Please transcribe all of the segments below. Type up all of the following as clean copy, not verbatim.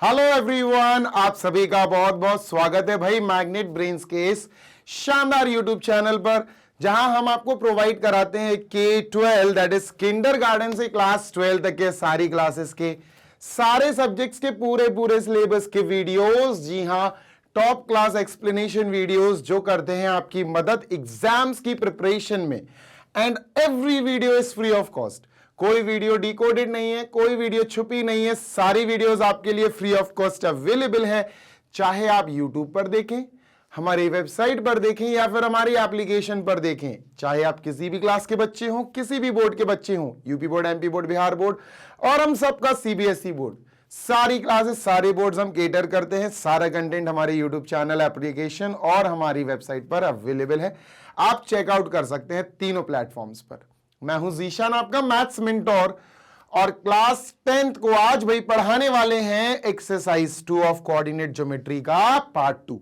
Hello everyone, आप सभी का बहुत बहुत स्वागत है भाई मैग्नेट ब्रेन्स के इस शानदार यूट्यूब चैनल पर, जहां हम आपको प्रोवाइड कराते हैं K-12 दैट इज किंडरगार्टन से क्लास 12 तक के सारी क्लासेस के सारे सब्जेक्ट्स के पूरे सिलेबस के वीडियोस। जी हां, टॉप क्लास एक्सप्लेनेशन वीडियोस जो करते हैं आपकी मदद एग्जाम्स की प्रिपरेशन में। And every video is free of cost. कोई वीडियो डिकोडेड नहीं है, कोई वीडियो छुपी नहीं है, सारी वीडियोस आपके लिए फ्री ऑफ कॉस्ट अवेलेबल है। चाहे आप यूट्यूब पर देखें, हमारी वेबसाइट पर देखें या फिर हमारी एप्लीकेशन पर देखें। चाहे आप किसी भी क्लास के बच्चे हों, किसी भी बोर्ड के बच्चे हों, UP board, MP board, Bihar board और हम सबका सीबीएसई बोर्ड, सारी क्लासेस सारे बोर्ड्स हम केटर करते हैं। सारा कंटेंट हमारे यूट्यूब चैनल, एप्लीकेशन और हमारी वेबसाइट पर अवेलेबल है। आप चेकआउट कर सकते हैं तीनों प्लेटफॉर्म्स पर। मैं हूं जीशान, आपका मैथ्स मेंटोर, और क्लास 10th को आज भाई पढ़ाने वाले हैं एक्सरसाइज 2 ऑफ कोऑर्डिनेट ज्योमेट्री का पार्ट 2।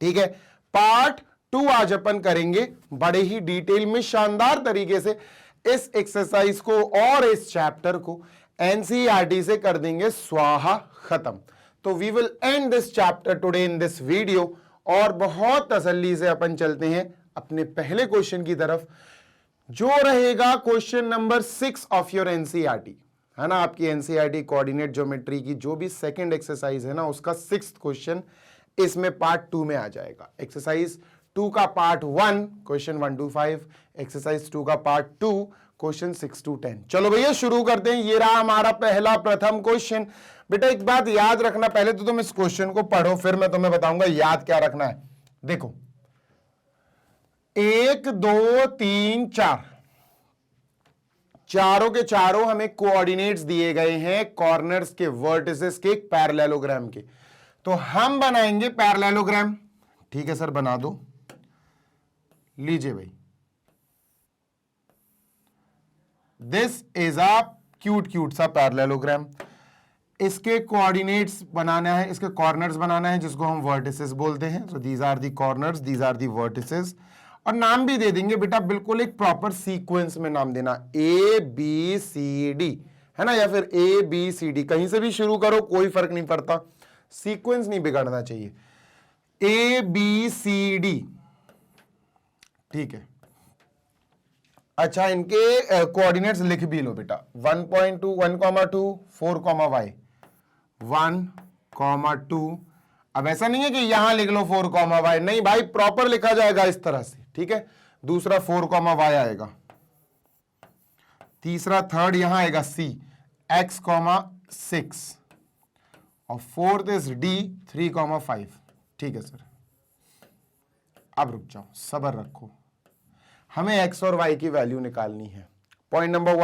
ठीक है, पार्ट 2 आज अपन करेंगे बड़े ही डिटेल में, शानदार तरीके से इस एक्सरसाइज को और इस चैप्टर को एनसीईआरटी से कर देंगे स्वाहा खत्म। तो we will end this chapter today in this video, और बहुत तसल्ली से अपन चलते हैं अपने पहले क्वेश्चन की तरफ, जो रहेगा question number 6 of your NCERT, है ना। आपकी एनसीईआरटी कोऑर्डिनेट ज्योमेट्री की जो भी सेकंड एक्सरसाइज है ना, उसका 6th क्वेश्चन इसमें पार्ट 2 में आ जाएगा। एक्सरसाइज 2 का पार्ट 1 क्वेश्चन 1 to 5, एक्सरसाइज 2 का पार्ट 2 क्वेश्चन 6 to 10। चलो भैया शुरू करते हैं। ये रहा हमारा पहला प्रथम क्वेश्चन। बेटा एक बात याद रखना, पहले तो तुम इस क्वेश्चन को पढ़ो, फिर मैं तुम्हें बताऊंगा याद क्या रखना है। देखो 1 2 3 4, चारों के चारों हमें कोऑर्डिनेट्स दिए गए हैं कॉर्नर्स के, वर्टिसेस के, एक पैरेललोग्राम के। तो हम बनाएंगे पैरेललोग्राम। ठीक है सर, बना दो। लीजिए भाई, दिस इज अ क्यूट सा पैरेललोग्राम। इसके कोऑर्डिनेट्स बनाना है, इसके कॉर्नर्स बनाना है, जिसको हम वर्टिसेस बोलते हैं। So these are the corners, these are the vertices. और नाम भी दे देंगे बेटा, बिल्कुल एक प्रॉपर सीक्वेंस में नाम देना, ABCD, है ना, या फिर ABCD, कहीं से भी शुरू करो, कोई फर्क नहीं पड़ता, सीक्वेंस नहीं बिगड़ना चाहिए। ABCD, ठीक है। अच्छा, इनके कोऑर्डिनेट्स लिख भी लो बेटा। 1.2, 1,2, 4, y, 1,2। अब ऐसा नहीं है कि यहां लिख लो 4, y, नहीं भाई, प्रॉपर लिखा जाएगा इस तरह से। ठीक है, दूसरा 4, y आएगा, तीसरा थर्ड यहां आएगा C, x, 6, और फोर्थ इज D, 3, 5। ठीक है सर, अब रुक जाओ, सब्र रखो, हमें x और y की वैल्यू निकालनी है। पॉइंट नंबर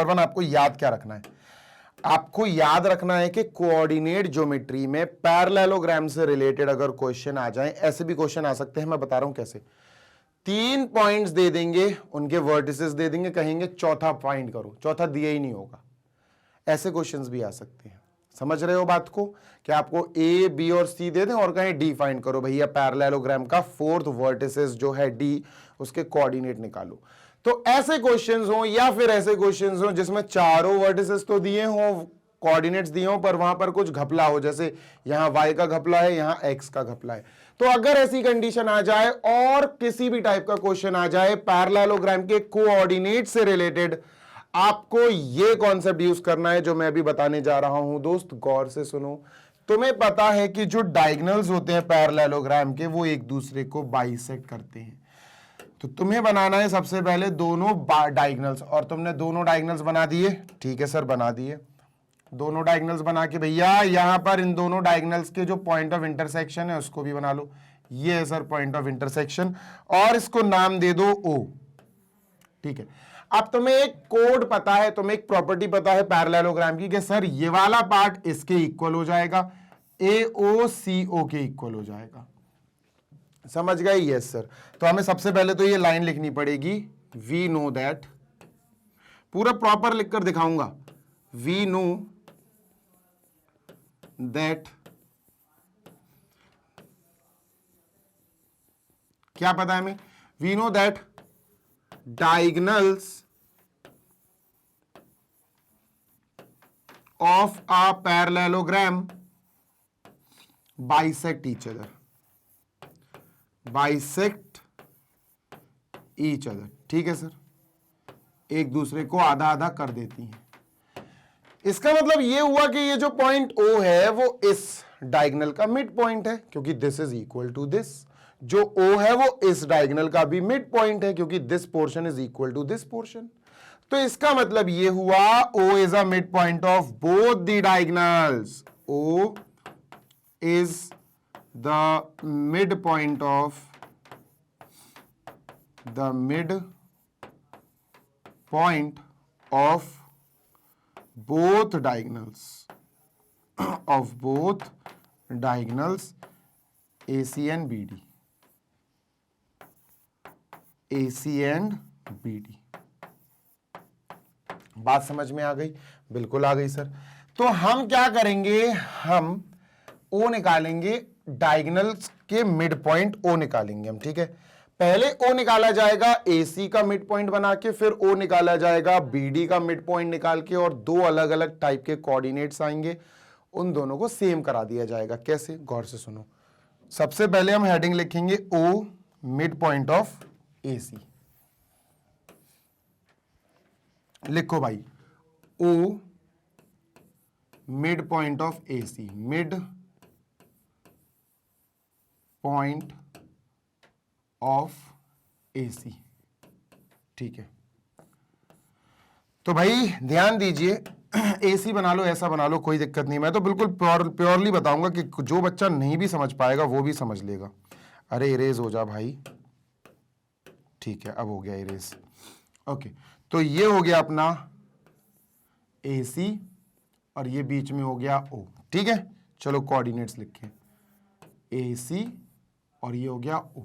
1 आपको याद क्या रखना है? आपको याद रखना है कि कोऑर्डिनेट ज्योमेट्री में पैरेललोग्राम से रिलेटेड अगर क्वेश्चन आ जाए, ऐसे भी क्वेश्चन आ सकते हैं, मैं बता रहा हूं कैसे। 3 पॉइंट्स दे देंगे, उनके वर्टिसेस दे देंगे, कहेंगे चौथा पॉइंट करो, चौथा दिया ही नहीं होगा। ऐसे क्वेश्चंस भी आ सकते हैं। समझ रहे हो बात को, कि आपको A, B और C दे दें और कहें D फाइंड करो भैया, पैरेललोग्राम का 4th वर्टिसेस जो है D, उसके कोऑर्डिनेट निकालो। तो ऐसे क्वेश्चंस हो, या फिर ऐसे क्वेश्चंस हो जिसमें चारों वर्टिसेस तो दिए हो, कोऑर्डिनेट्स दिए हो, पर वहां पर कुछ घपला हो, जैसे यहां y का घपला है, यहां x का घपला है। तो अगर ऐसी कंडीशन आ जाए और किसी भी टाइप का क्वेश्चन आ जाए पैरेललोग्राम के कोऑर्डिनेट से रिलेटेड, आपको यह कॉन्सेप्ट यूज करना है जो मैं अभी बताने जा रहा हूं। दोस्त गौर से सुनो। तुम्हें पता है कि जो डायगोनल्स होते हैं पैरेललोग्राम के, वो एक दूसरे को बाइसेक्ट करते हैं। तो तुम्हें बनाना है सबसे पहले दोनों डायगोनल्स, और तुमने दोनों डायगोनल्स बना दिए। ठीक है सर, बना दिए। दोनों डायगोनल्स बना के भैया यहां पर इन दोनों डायगोनल्स के जो पॉइंट ऑफ इंटरसेक्शन है उसको भी बना लो। ये है सर पॉइंट ऑफ इंटरसेक्शन, और इसको नाम दे दो O। ठीक है, अब तुम्हें एक कोड पता है, तुम्हें एक प्रॉपर्टी पता है पैरेललोग्राम की, कि सर ये वाला पार्ट इसके इक्वल हो जाएगा, AOCO के इक्वल हो जाएगा। समझ गए? Yes sir. तो हमें सबसे पहले तो ये लाइन लिखनी पड़ेगी, वी नो दैट, पूरा प्रॉपर लिखकर दिखाऊंगा, वी नो दैट, क्या पता है हमें? We know that diagonals of a parallelogram bisect each other. Bisect each other. ठीक है सर, एक दूसरे को आधा आधा कर देती हैं। इसका मतलब ये हुआ कि ये जो पॉइंट O है वो इस डायगोनल का मिड पॉइंट है, क्योंकि this is equal to this. जो O है वो इस डायगोनल का भी मिड पॉइंट है, क्योंकि this portion is equal to this portion. तो इसका मतलब ये हुआ O is a mid point of both the diagonals. O is the mid point of both diagonals AC and BD. बात समझ में आ गई? बिल्कुल आ गई सर। तो हम क्या करेंगे, हम O निकालेंगे, डायगोनल्स के मिड पॉइंट O निकालेंगे हम। ठीक है, पहले O निकाला जाएगा AC का मिड पॉइंट बना के, फिर O निकाला जाएगा BD का मिड पॉइंट निकाल के, और दो अलग अलग टाइप के कोऑर्डिनेट्स आएंगे, उन दोनों को सेम करा दिया जाएगा। कैसे, गौर से सुनो। सबसे पहले हम हेडिंग लिखेंगे O mid point of AC। लिखो भाई, O mid point of AC, mid point of AC। ठीक है, तो भाई ध्यान दीजिए, AC बना लो, ऐसा बना लो, कोई दिक्कत नहीं। मैं तो बिल्कुल प्योरली बताऊंगा कि जो बच्चा नहीं भी समझ पाएगा वो भी समझ लेगा। अरे इरेज हो जा भाई। ठीक है, अब हो गया इरेज। ओके, तो ये हो गया अपना AC और ये बीच में हो गया O। ठीक है, चलो कोऑर्डिनेट्स लिखें, AC और ये हो गया O।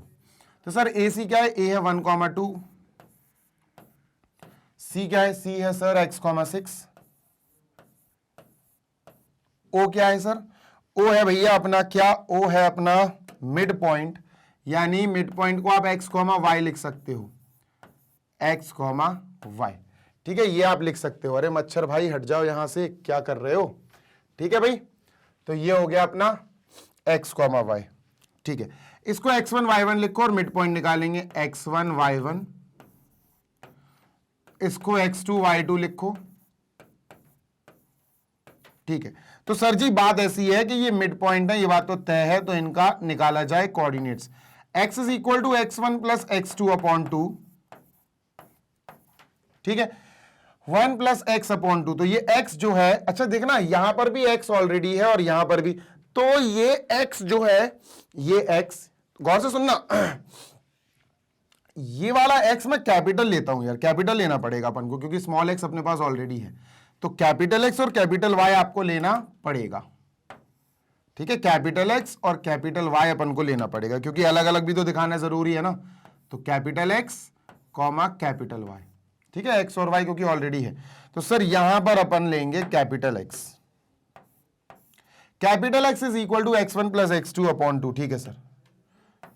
तो सर AC क्या है, A है 1,2, C क्या है, C है सर x,6, O क्या है सर, O है भैया अपना क्या, O है अपना मिड पॉइंट, यानी मिड पॉइंट को आप x, y लिख सकते हो, x, y। ठीक है, ये आप लिख सकते हो। अरे मच्छर भाई हट जाओ यहां से, क्या कर रहे हो। ठीक है भाई, तो ये हो गया अपना x, y। ठीक है, इसको x1 y1 लिखो और मिड पॉइंट निकालेंगे x1 y1। इसको x2 y2 लिखो। ठीक है, तो सर जी बात ऐसी है कि ये मिड पॉइंट है, ये बात तो तय है, तो इनका निकाला जाए coordinates. x is equal to x1 plus x2 upon 2। ठीक है, 1 प्लस x अपॉन 2, तो ये x जो है, अच्छा देखना यहां पर भी x ऑलरेडी है और यहां पर भी, तो ये x जो है, ये x, गौर से सुनना, ये वाला x मैं कैपिटल लेता हूं यार, कैपिटल लेना पड़ेगा अपन को, क्योंकि स्मॉल x अपने पास ऑलरेडी है, तो कैपिटल x और कैपिटल y आपको लेना पड़ेगा। ठीक है, कैपिटल x और कैपिटल y अपन को लेना पड़ेगा, क्योंकि अलग अलग भी तो दिखाना जरूरी है ना। तो capital x comma capital y। ठीक है, x और y क्योंकि ऑलरेडी है, तो सर यहां पर अपन लेंगे capital x। Capital x is equal to x1 plus x2 upon 2। ठीक है sir,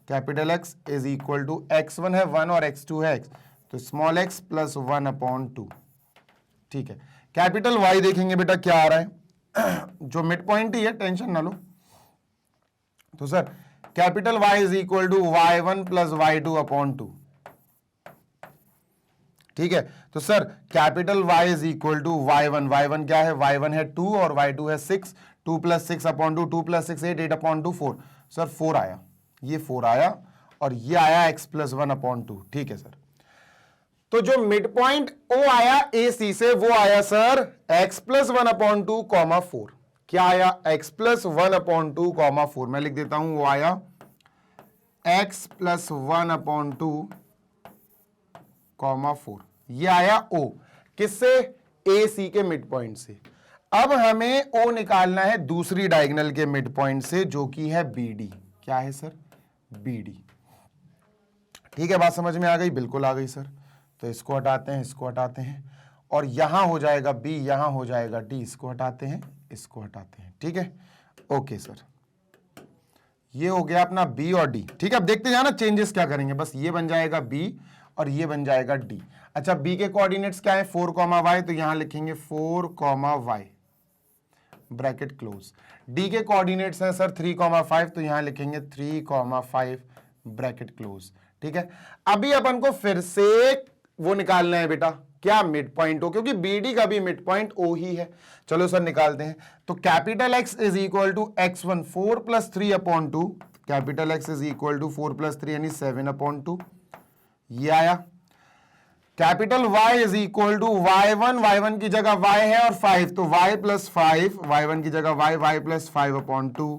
capital X is equal to x1 है 1 और x2 है x, तो स्मॉल x प्लस 1 अपॉन 2। ठीक है, कैपिटल Y देखेंगे बेटा क्या आ रहा है, जो मिड पॉइंट ही है, टेंशन ना लो। तो sir capital Y is equal to y1 plus y2 upon 2। ठीक है, तो sir capital Y is equal to y1 क्या है, y1 है 2 और y2 है 6, 2 plus 6 upon 2, 2 plus 6 8 upon 2 4। Sir 4 आया, ये 4 आया, और ये आया x प्लस 1 अपॉन 2। ठीक है सर, तो जो मिड पॉइंट O आया AC से, वो आया sir x plus 1 upon 2 comma 4। क्या आया, x प्लस 1 अपॉन 2 कॉमा 4। मैं लिख देता हूं, वो आया x प्लस 1 अपॉन 2 कॉमा 4। ये आया O, किससे, AC के मिड पॉइंट से। अब हमें O निकालना है दूसरी डायगोनल के मिड पॉइंट से, जो कि है BD। क्या है सर, BD। ठीक है, बात समझ में आ गई? बिल्कुल आ गई सर। तो इसको हटाते हैं, इसको हटाते हैं, और यहां हो जाएगा B, यहां हो जाएगा D, इसको हटाते हैं, इसको हटाते हैं। ठीक है, ओके सर, ये हो गया अपना B और D। ठीक है, अब देखते जाना चेंजेस क्या करेंगे, बस ये बन जाएगा B और ये बन जाएगा D। अच्छा, B के कोऑर्डिनेट्स क्या है, 4, y, तो यहां लिखेंगे 4, y। Bracket close. डी के कोऑर्डिनेट्स हैं सर 3,5, तो यहां लिखेंगे 3,5 ब्रैकेट क्लोज। ठीक है, अभी अपन को फिर से वो निकालना है बेटा, क्या मिड पॉइंट हो, क्योंकि बीडी का भी मिड पॉइंट ओ ही है। चलो सर निकालते हैं। तो capital X is equal to x1 4 plus 3/2, capital X is equal to 4 plus 3 यानी 7/2, ये आया। Capital y is equal to y1 की जगह y है और 5, तो y प्लस 5, y1 की जगह y प्लस 5/2,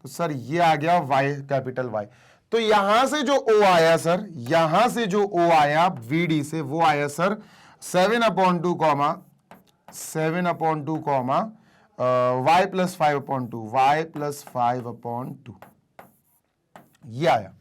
तो सर ये आ गया y, कैपिटल Y। तो यहां से जो O आया सर, यहां से जो O आया VD से, वो आया sir 7/2 y plus 5/2, y plus 5/2, ये आया।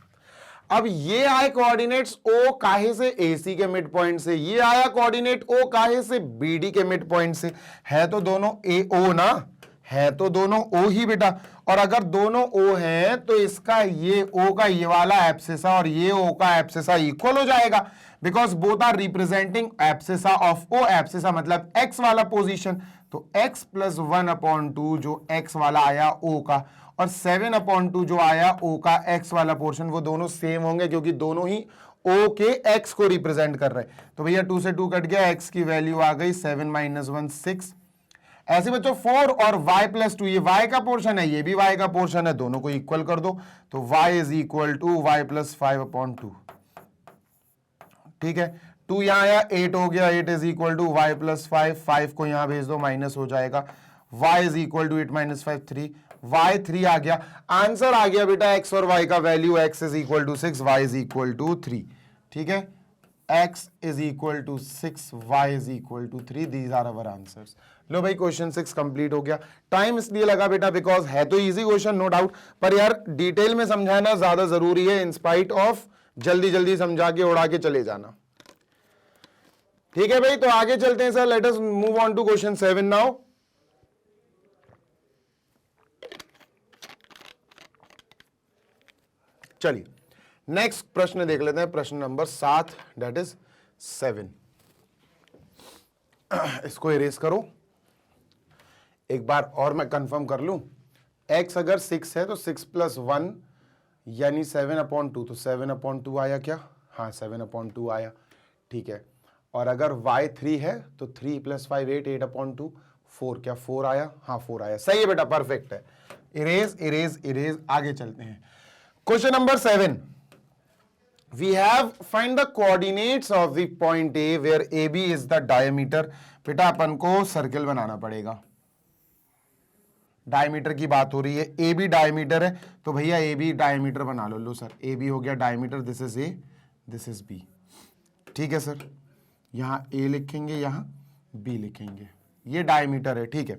अब ये आए कोऑर्डिनेट्स O काहे से, AC के मिड पॉइंट से, ये आया कोऑर्डिनेट O काहे से, BD के मिड पॉइंट से। है तो दोनों AO ना, है तो दोनों O ही बेटा, और अगर दोनों O हैं तो इसका ये O का ये वाला एब्सिसा और ये O का एब्सिसा इक्वल हो जाएगा, because both are representing abscissa of O, abscissa मतलब X वाला पोजीशन, तो X प्लस 1/2 जो X वाला आया O का, और 7/2 जो आया O का X वाला पोर्शन, वो दोनों सेम होंगे क्योंकि दोनों ही O के X को रिप्रेजेंट कर रहे हैं। तो भैया 2 से 2 कट गया, X की वैल्यू आ गई 7 - 1 6। ऐसे बच्चों 4 और y प्लस 2, ये y का पोर्शन है, ये भी y का पोर्शन है, दोनों को इक्वल कर दो, तो y is equal to y plus 5/2। ठीक है, 2 यहां आया, 8 हो गया, 8 is equal to y plus 5, 5 को यहां भेज दो, माइनस हो जाएगा, y is equal to 8 - 5 3, y 3 आ गया। आंसर आ गया बेटा x और y का value, x is equal to 6, y is equal to 3। ठीक है, x is equal to 6, y is equal to 3, these are our answers. लो भाई क्वेश्चन 6 कंप्लीट हो गया। टाइम इसलिए लगा बेटा बिकॉज है तो इजी क्वेश्चन नो डाउट, पर यार डिटेल में समझाना ज्यादा जरूरी है, इंस्पाइट ऑफ जल्दी जल्दी समझा के उड़ा के चले जाना। ठीक है भाई, तो आगे चलते हैं sir, let us move on to question 7 now. चलिए नेक्स्ट प्रश्न देख लेते हैं, प्रश्न नंबर 7, दैट इज 7। इसको इरेज करो एक बार और मैं कंफर्म कर लूं। x अगर 6 है तो 6 प्लस 1 यानी 7/2, तो 7/2 आया क्या, हाँ 7/2 आया। ठीक है, और अगर y 3 है तो 3 प्लस 5 8, 8/2, 4, क्या 4 आया, हाँ 4 आया, सही है बेटा, परफेक्ट है। इरेज इरेज इरेज, आगे चलते हैं। Question number 7, we have find the coordinates of the point A where AB is the diameter। बेटा अपन को सर्कल बनाना पड़ेगा, डायमीटर की बात हो रही है, ए बी डायमीटर है, तो भैया ए बी डायमीटर बना लो। लो सर, ए बी हो गया diameter, this is A, this is B. ठीक है सर, यहां ए लिखेंगे, यहां बी लिखेंगे, ये डायमीटर है। ठीक है,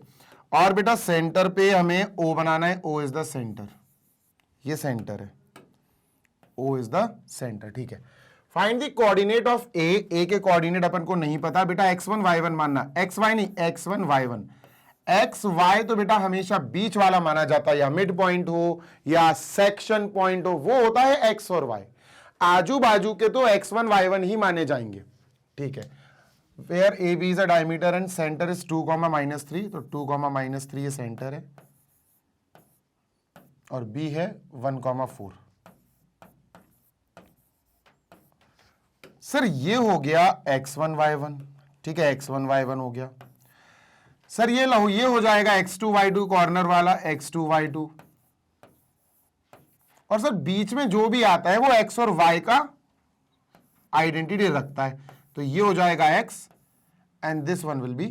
और बेटा सेंटर पे हमें ओ बनाना है, ओ इज द सेंटर, ये सेंटर है, ओ इज द सेंटर। ठीक है, फाइंड द कोऑर्डिनेट ऑफ ए। ए के कोऑर्डिनेट अपन को नहीं पता बेटा, x1 y1 मानना, xy नहीं, x1 y1। एक्स वाई तो बेटा हमेशा बीच वाला माना जाता है, या मिड पॉइंट हो या सेक्शन पॉइंट हो, वो होता है एक्स और वाई। आजू बाजू के तो x1 y1 ही माने जाएंगे। ठीक है, where A B is a diameter and centre is 2, -3, तो 2, -3 ये सेंटर है, और बी है 1, 4। सर ये हो गया x1 y1। ठीक है, x1 y1 हो गया सर, ये लो, ये हो जाएगा x2 y2 कॉर्नर वाला, x2 y2, और सर बीच में जो भी आता है वो x और y का आइडेंटिटी रखता है, तो ये हो जाएगा x and this one will be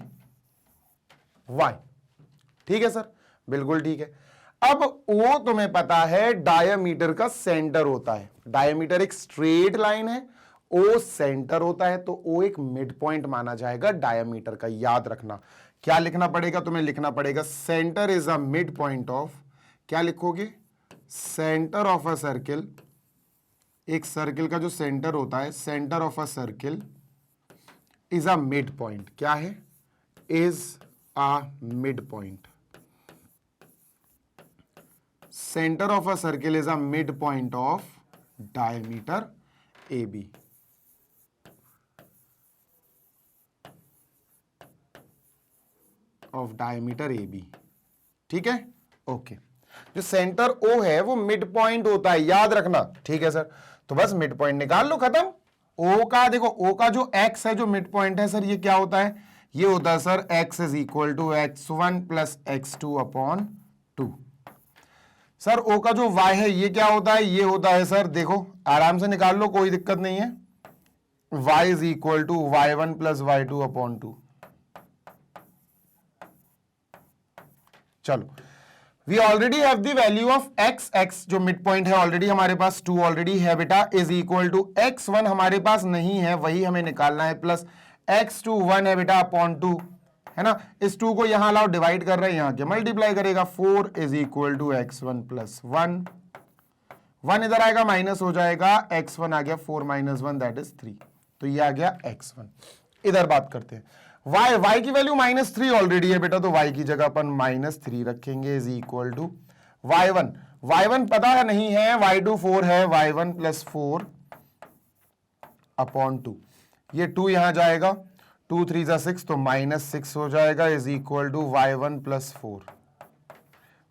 y। ठीक है सर, बिल्कुल ठीक है। अब O तुम्हें पता है डायमीटर का सेंटर होता है, डायमीटर एक स्ट्रेट लाइन है, O सेंटर होता है, तो O एक मिड पॉइंट माना जाएगा डायमीटर का। याद रखना, क्या लिखना पड़ेगा तुम्हें, लिखना पड़ेगा centre is a mid point of, क्या लिखोगे, सेंटर ऑफ अ सर्किल। एक सर्किल का जो सेंटर होता है, centre of a circle is a mid point, क्या है, is a mid point. Centre of a circle is a mid point of diameter A B. Of diameter A B. ठीक है, okay. जो centre O है वो mid point होता है, याद रखना, ठीक है सर। तो बस मिड पॉइंट निकाल लो, खत्म। O का देखो, O का जो X है, जो मिड पॉइंट है सर, ये क्या होता है? ये होता है sir X is equal to X1 plus X2 upon 2। Sir O का जो Y है ये क्या होता है? ये होता है सर, देखो आराम से निकाल लो, कोई दिक्कत नहीं है। Y is equal to Y1 plus Y2 upon 2। चलो, we already have the value of X, X जो मिड पॉइंट है ऑलरेडी हमारे पास 2 ऑलरेडी है बेटा, इज इक्वल टू x1 हमारे पास नहीं है, वही हमें निकालना है, प्लस x2 1 है बेटा अपॉन 2, है ना। इस 2 को यहां लाओ, डिवाइड कर रहे हैं, यहां के मल्टीप्लाई करेगा, 4 is equal to x1 plus 1, 1 इधर आएगा माइनस हो जाएगा, x1 आ गया 4 माइनस 1 दैट इज 3, तो ये आ गया x1। इधर बात करते हैं, y की वैल्यू -3 ऑलरेडी है बेटा, तो y की जगह अपन -3 रखेंगे, इज इक्वल टू y1 पता है नहीं है, y2 4 है, y1 प्लस 4 अपॉन 2, ये 2 यहां जाएगा, 2 3 जा 6 तो -6 हो जाएगा, is equal to y1 plus 4,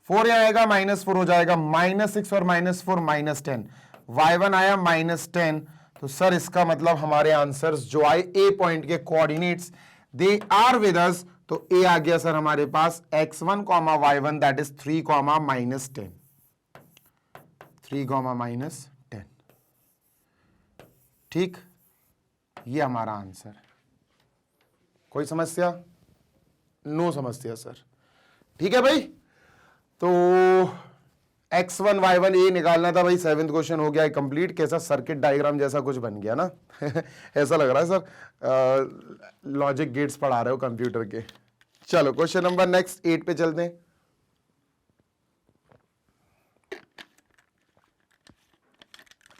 4 यहां आएगा, -4 हो जाएगा, -6 और -4 -10, y1 आया -10, तो सर इसका मतलब हमारे आंसर्स जो आए ए पॉइंट के coordinates they are with us, तो ए आ गया सर हमारे पास x1, y1 दैट इज 3, -10, 3, -10, ठीक, ये हमारा आंसर। कोई समस्या? नो समस्या सर, ठीक है भाई। तो x1 y1 ए निकालना था भाई, 7th क्वेश्चन हो गया कंप्लीट। कैसा सर्किट डायग्राम जैसा कुछ बन गया ना ऐसा लग रहा है सर लॉजिक गेट्स पढ़ा रहे हो कंप्यूटर के। चलो क्वेश्चन नंबर नेक्स्ट 8 पे चलते हैं।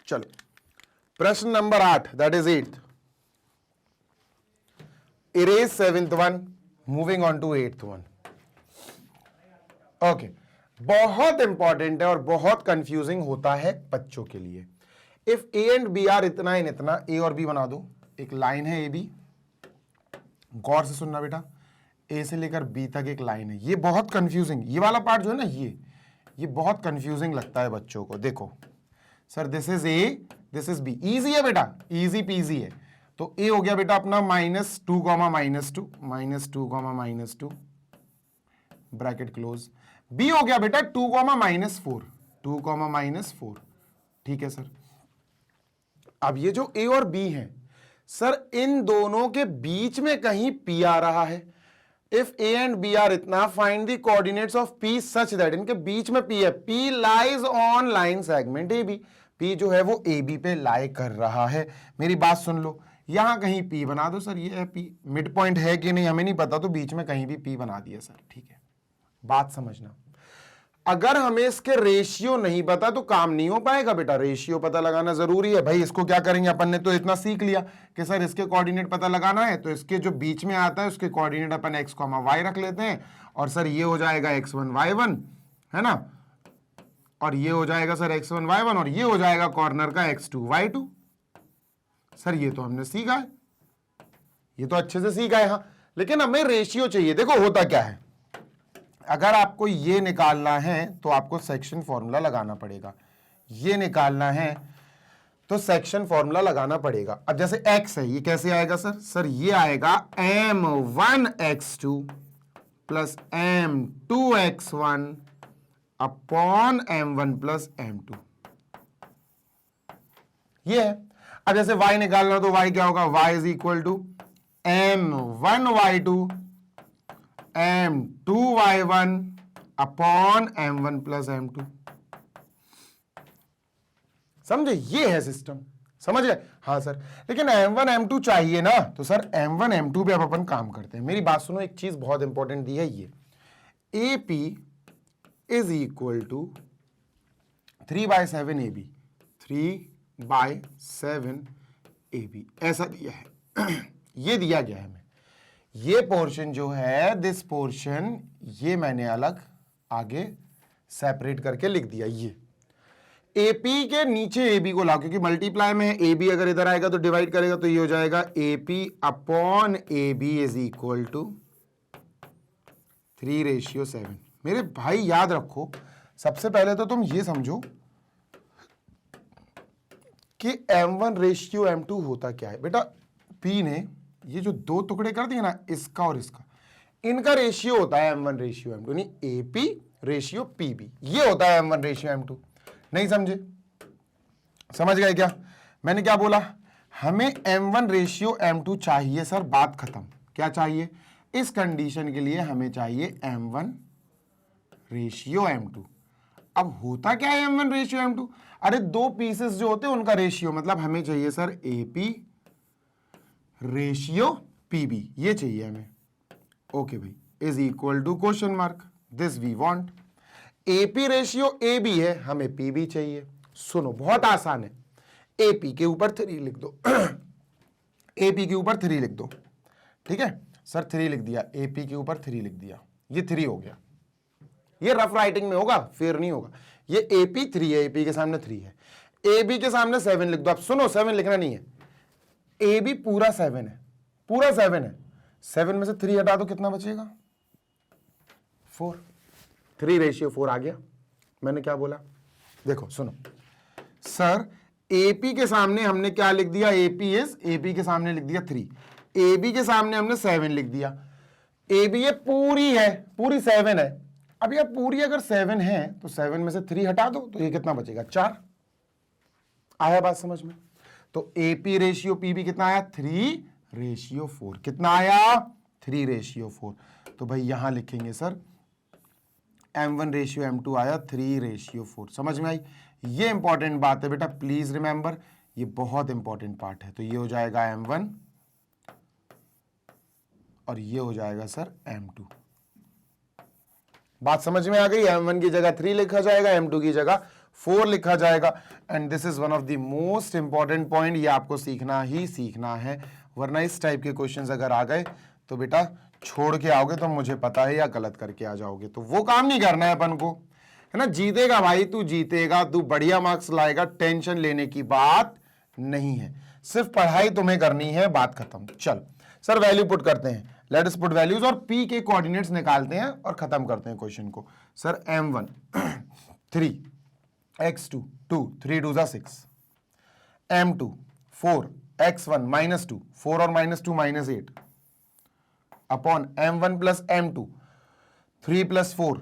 चलो प्रश्न नंबर 8 that is 8th, erase 7th one, moving on to 8th one. Okay, बहुत इंपॉर्टेंट है और बहुत कंफ्यूजिंग होता है बच्चों के लिए। If A and B are इतना इन इतना, ए और बी बना दो, एक लाइन है ए बी, गौर से सुनना बेटा, ए से लेकर बी तक एक लाइन है। ये बहुत कंफ्यूजिंग, ये वाला पार्ट जो है ना, ये बहुत कंफ्यूजिंग लगता है बच्चों को। देखो sir, this is A, this is B, easy है बेटा, इजी पीजी है। तो ए हो गया बेटा अपना -2, -2, -2, ब्रैकेट क्लोज। बी हो गया बेटा 2, -4, 2, -4, ठीक है सर। अब ये जो ए और बी है सर, इन दोनों के बीच में कहीं पी आ रहा है। If A and B are इतना, find the coordinates of P such that, इनके बीच में पी है, P lies on line segment A B, P जो है वो ए बी पे लाई कर रहा है। मेरी बात सुन लो, यहां कहीं पी बना दो सर, ये है पी, मिड पॉइंट है कि नहीं हमें नहीं पता, तो बीच में कहीं भी पी बना दिया सर, ठीक है। बात समझना, अगर हमें इसके रेशियो नहीं पता तो काम नहीं हो पाएगा बेटा, रेशियो पता लगाना जरूरी है भाई। इसको क्या करेंगे अपन ने तो इतना सीख लिया कि सर इसके कोऑर्डिनेट पता लगाना है, तो इसके जो बीच में आता है उसके कोऑर्डिनेट अपन x, y रख लेते हैं, और सर ये हो जाएगा x1 y1, है ना, और ये हो जाएगा सर x1 y1, और ये हो जाएगा कॉर्नर का x2 y2। सर ये तो हमने सीखा है, ये तो अच्छे से सीखा है, हाँ, लेकिन हमें रेशियो चाहिए। देखो होता क्या है, अगर आपको ये निकालना है तो आपको सेक्शन फॉर्मूला लगाना पड़ेगा, ये निकालना है तो सेक्शन फॉर्मूला लगाना पड़ेगा। अब जैसे x है, ये कैसे आएगा सर? सर ये आएगा m1x2 plus m2x1 upon m1 plus m2, ये है। अब जैसे y निकालना तो y क्या होगा? y is equal to m1y2 m2y1 upon m1 plus m2। समझे? ये है सिस्टम, समझ गए? हाँ सर, लेकिन m1 m2 चाहिए ना, तो सर m1 m2 पे अब अपन काम करते हैं। मेरी बात सुनो, एक चीज बहुत इंपॉर्टेंट दी है, ये AP is equal to 3/7 AB, 3/7 AB ऐसा दिया है ये दिया गया है हमें। ये पोर्शन जो है, दिस पोर्शन, ये मैंने अलग आगे सेपरेट करके लिख दिया। ये AP के नीचे AB को लाओ, क्योंकि मल्टीप्लाई में है, AB अगर इधर आएगा तो डिवाइड करेगा, तो ये हो जाएगा AP upon AB is equal to 3/7। मेरे भाई याद रखो, सबसे पहले तो तुम ये समझो कि M1 रेशियो M2 होता क्या है बेटा। P ने ये जो दो टुकड़े कर दिए ना, इसका और इसका, इनका रेशियो होता है M1 रेशियो M2, नहीं AP रेशियो PB, ये होता है M1 रेशियो M2। नहीं समझे? समझ गए क्या? मैंने क्या बोला, हमें M1 रेशियो M2 चाहिए सर, बात खत्म। क्या चाहिए? इस कंडीशन के लिए हमें चाहिए M1 रेशियो M2। अब होता क्या है M1 रेशियो M2? अरे दो पीसेस जो होते हैं उनका रेशियो, मतलब हमें चाहिए सर AP रेशियो PB, ये चाहिए हमें। ओके भाई, is equal to question mark, this we want. AP ratio AB है, हमें PB चाहिए। सुनो बहुत आसान है, AP के ऊपर 3 लिख दो AP के ऊपर 3 लिख दो, ठीक है सर, 3 लिख दिया, AP के ऊपर 3 लिख दिया, ये 3 हो गया। ये रफ राइटिंग में होगा, फेयर नहीं होगा। ये AP 3 है, AP के सामने 3 है, AB के सामने 7 लिख दो। अब सुनो, 7 लिखना नहीं है, AB पूरा 7 है, पूरा 7 है। 7 में से 3 हटा दो, कितना बचेगा? 4। 3 रेशियो 4 आ गया। मैंने क्या बोला? देखो सुनो सर, AP के सामने हमने क्या लिख दिया? AP के सामने लिख दिया 3, AB के सामने हमने 7 लिख दिया। AB ये पूरी है, पूरी 7 है। अब ये पूरी अगर 7 है तो 7 में से 3 हटा दो, तो ये कितना बचेगा? 4। आया बात समझ में? तो AP रेशियो PB कितना आया? 3 रेशियो 4। कितना आया? 3 रेशियो 4। तो भाई यहां लिखेंगे सर M1 रेशियो M2 आया 3 रेशियो 4। समझ में आई? ये इंपॉर्टेंट बात है बेटा, प्लीज रिमेंबर, ये बहुत इंपॉर्टेंट पार्ट है। तो ये हो जाएगा M1 और ये हो जाएगा सर M2। बात समझ में आ गई? M1 की जगह 3 लिखा जाएगा, M2 की जगह 4 लिखा जाएगा। And this is one of the most important point, ये आपको सीखना ही सीखना है, वरना इस टाइप के क्वेश्चंस अगर आ गए तो बेटा छोड़ के आओगे तो मुझे पता है, या गलत करके आ जाओगे, तो वो काम नहीं करना है अपन को, है ना। जीतेगा भाई, तू जीतेगा, तू बढ़िया मार्क्स लाएगा, टेंशन लेने की बात नहीं है, सिर्फ पढ़ाई तुम्हें करनी है, बात खत्म। चल सर वैल्यू पुट करते हैं, लेट अस पुट वैल्यूज और P के कोऑर्डिनेट्स निकालते हैं और खत्म करते हैं क्वेश्चन को। Sir M1 3, x2 2, 3 2 6, M2 4, x1 -2, 4 और -2 -8 अपॉन M1 प्लस M2 3 + 4,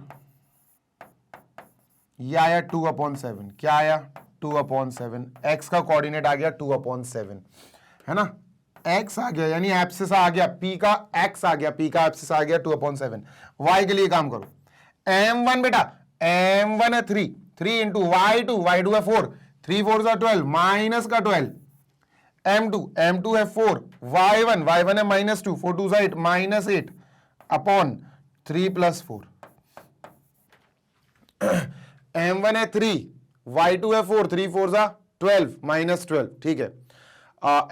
ये आया 2/7। क्या आया? 2/7। x का कोऑर्डिनेट आ गया 2/7, है ना। x आ गया यानी एब्सिस आ गया, P का x आ गया, P का एब्सिस आ गया 2/7। y के लिए काम करो, M1 बेटा, M1 है 3, 3 इंटू y2 है 4, 3 4 12, माइनस का 12, M2 है 4, y1 है -2, 4 2 8, -8 अपॉन 3 + 4। M1 है 3, y2 है 4, 3 4 12, -12, ठीक है।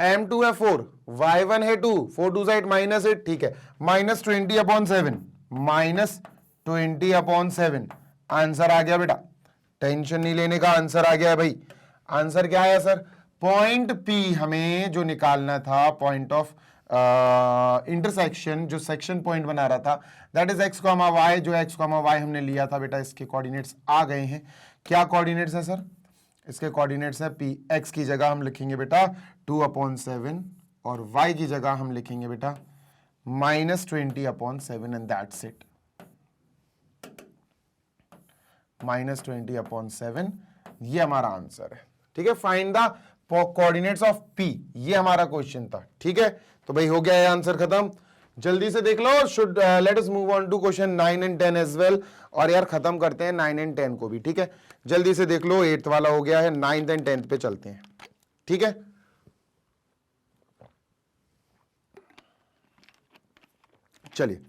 M2 है 4, y1 है 2, 4 2 8, -8, ठीक है। -20/7, -20/7 आंसर आ गया बेटा, टेंशन नहीं लेने का, आंसर आ गया है भाई। आंसर क्या आया सर? पॉइंट P हमें जो निकालना था, पॉइंट ऑफ इंटरसेक्शन, जो सेक्शन पॉइंट बना रहा था, दैट इज x, y, जो x, y हमने लिया था बेटा, इसके कोऑर्डिनेट्स आ गए हैं। क्या कोऑर्डिनेट्स है सर? इसके कोऑर्डिनेट्स है P, x की जगह हम लिखेंगे बेटा 2/7 और y की जगह हम लिखेंगे बेटा -20/7 एंड दैट्स इट। -20/7 ये हमारा आंसर है, ठीक है। Find the coordinates of P, ये हमारा क्वेश्चन था, ठीक है। तो भाई हो गया है आंसर खत्म, जल्दी से देख लो। Should let us move on to question 9 and 10 as well, और यार खत्म करते हैं 9 एंड 10 को भी, ठीक है। जल्दी से देख लो, 8th वाला हो गया है, 9th एंड 10th पे चलते हैं, ठीक है। चलिए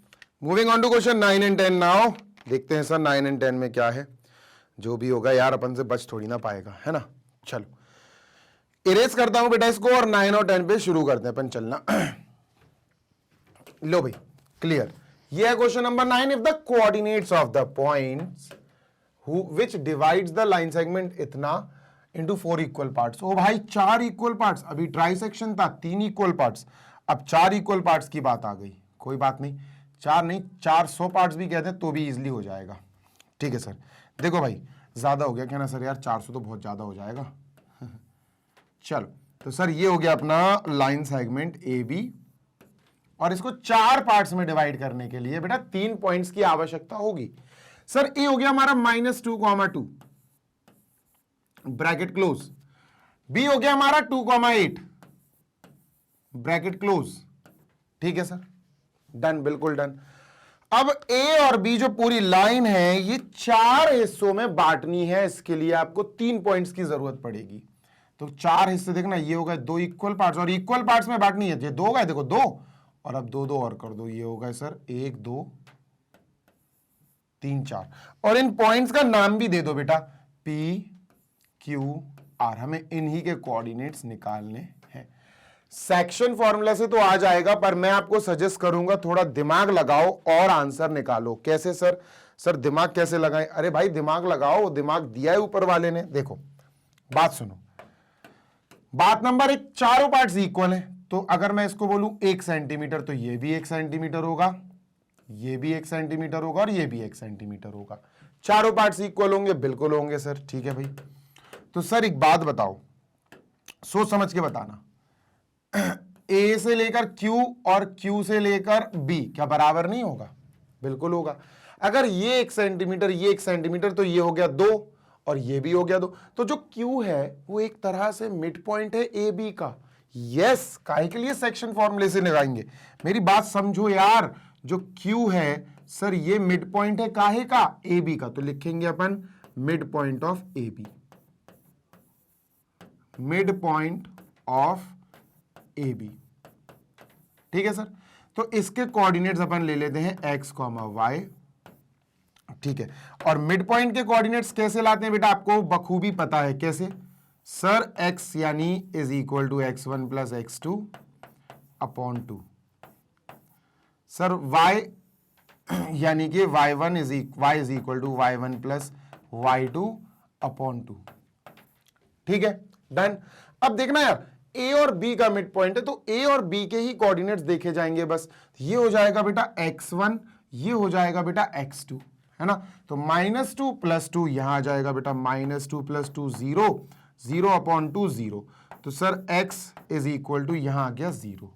moving on to question 9 and 10 now, देखते हैं सर 9 एंड 10 में क्या है। जो भी होगा यार अपन से बच थोड़ी ना पाएगा, है ना। चलो इरेज करता हूं बेटा इसको, और 9 और 10 पे शुरू करते हैं अपन चलना। लो भाई क्लियर, ये है question number 9। If the coordinates of the points which divides the line segment इतना इनटू 4 इक्वल पार्ट्स। ओ भाई 4 इक्वल पार्ट्स, अभी ट्राइसेक्शन था 3 इक्वल पार्ट्स, अब 4 इक्वल पार्ट्स की बात आ गई। कोई बात नहीं, 4 नहीं 400 पार्ट्स भी कहते हैं तो भी इजीली हो जाएगा, ठीक है सर। देखो भाई ज्यादा हो गया क्या ना सर, यार 400 तो बहुत ज्यादा हो जाएगा। चलो तो सर ये हो गया अपना लाइन सेगमेंट ए बी, और इसको 4 पार्ट्स में डिवाइड करने के लिए बेटा 3 पॉइंट्स की आवश्यकता होगी। सर ए हो गया हमारा -2, 2 ब्रैकेट क्लोज, बी हो गया हमारा 2, 8 ब्रैकेट क्लोज। ठीक है सर, डन, बिल्कुल डन। अब ए और बी जो पूरी लाइन है ये 4 हिस्सों में बांटनी है, इसके लिए आपको 3 पॉइंट्स की जरूरत पड़ेगी। तो 4 हिस्से देखना, ये हो गए 2 इक्वल पार्ट्स, और इक्वल पार्ट्स में बांटनी है। ये 2 हो गए, देखो 2, और अब 2 2 और कर दो, ये हो गए सर 1 2 3 4, और इन पॉइंट्स का नाम भी दे दो बेटा, P Q R। हमें इन्हीं के कोऑर्डिनेट्स निकालने हैं। सेक्शन फॉर्मूला से तो आ जाएगा, पर मैं आपको सजेस्ट करूंगा थोड़ा दिमाग लगाओ और आंसर निकालो। कैसे सर? सर दिमाग कैसे लगाएं? अरे भाई दिमाग लगाओ, दिमाग दिया है ऊपर वाले ने। देखो बात सुनो, बात नंबर 1, चारों पार्ट्स इक्वल हैं, तो अगर मैं इसको बोलूं 1 सेंटीमीटर तो ये भी 1 सेंटीमीटर होगा, ये भी 1 सेंटीमीटर होगा, और ये भी 1 सेंटीमीटर होगा। चारों पार्ट्स इक्वल होंगे, बिल्कुल होंगे सर। ठीक है भाई, तो सर एक बात बताओ, सोच समझ के बताना, ए से लेकर क्यू और क्यू से लेकर बी क्या बराबर नहीं होगा? बिल्कुल होगा। अगर ये 1 सेंटीमीटर, ये 1 सेंटीमीटर, तो ये हो गया 2 और ये भी हो गया 2। तो जो क्यू है वो एक तरह से मिड पॉइंट है ए बी का। यस, काहे के लिए सेक्शन फॉर्मूले से लगाएंगे? मेरी बात समझो यार, जो क्यू है सर ये मिड पॉइंट है काहे का? ए बी का। तो लिखेंगे अपन mid point of A B, mid point of A B. ठीक है सर, तो इसके कोऑर्डिनेट्स अपन ले लेते हैं x, y। ठीक है, और मिड पॉइंट के कोऑर्डिनेट्स कैसे लाते हैं बेटा? आपको बखूबी पता है कैसे। सर x यानी is equal to x1 plus x2 upon 2। Sir y यानी कि y1 is equal to y1 plus y2 upon 2। ठीक है, डन। अब देखना यार, ए और बी का मिड पॉइंट है, तो ए और बी के ही कोऑर्डिनेट्स देखे जाएंगे बस। ये हो जाएगा बेटा x1, ये हो जाएगा बेटा x2, है ना। तो -2 + 2 यहां आ जाएगा बेटा, -2 + 2 0, 0 अपॉन 2 0। तो sir x is equal to यहां आ गया 0।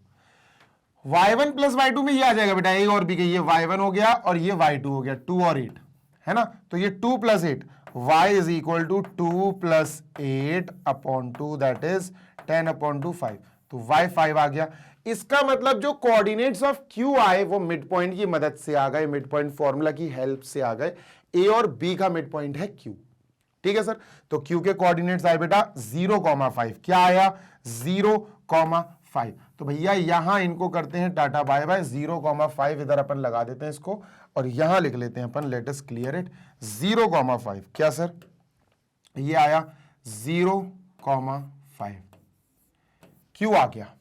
y1 प्लस y2 में ये आ जाएगा बेटा, ए और बी के, ये y1 हो गया और ये y2 हो गया, 2 और 8, है ना। तो ये 2 + 8, y is equal to 2 + 8 upon 2, that is 10 upon 2 5। तो y 5 आ गया। इसका मतलब जो कोऑर्डिनेट्स ऑफ q आए वो मिड पॉइंट की मदद से आ गए, मिड पॉइंट फॉर्मूला की हेल्प से आ गए। ए और बी का मिड पॉइंट है q। ठीक है सर, तो q के कोऑर्डिनेट्स आए बेटा 0,5। क्या आया? 0,5। तो भैया यहां इनको करते हैं टाटा बाय बाय। 0,5 इधर अपन लगा देते हैं इसको, और यहां लिख लेते हैं अपन, लेट अस क्लियर इट। 0,5 क्या सर? ये आया 0,5, क्यू आ गया।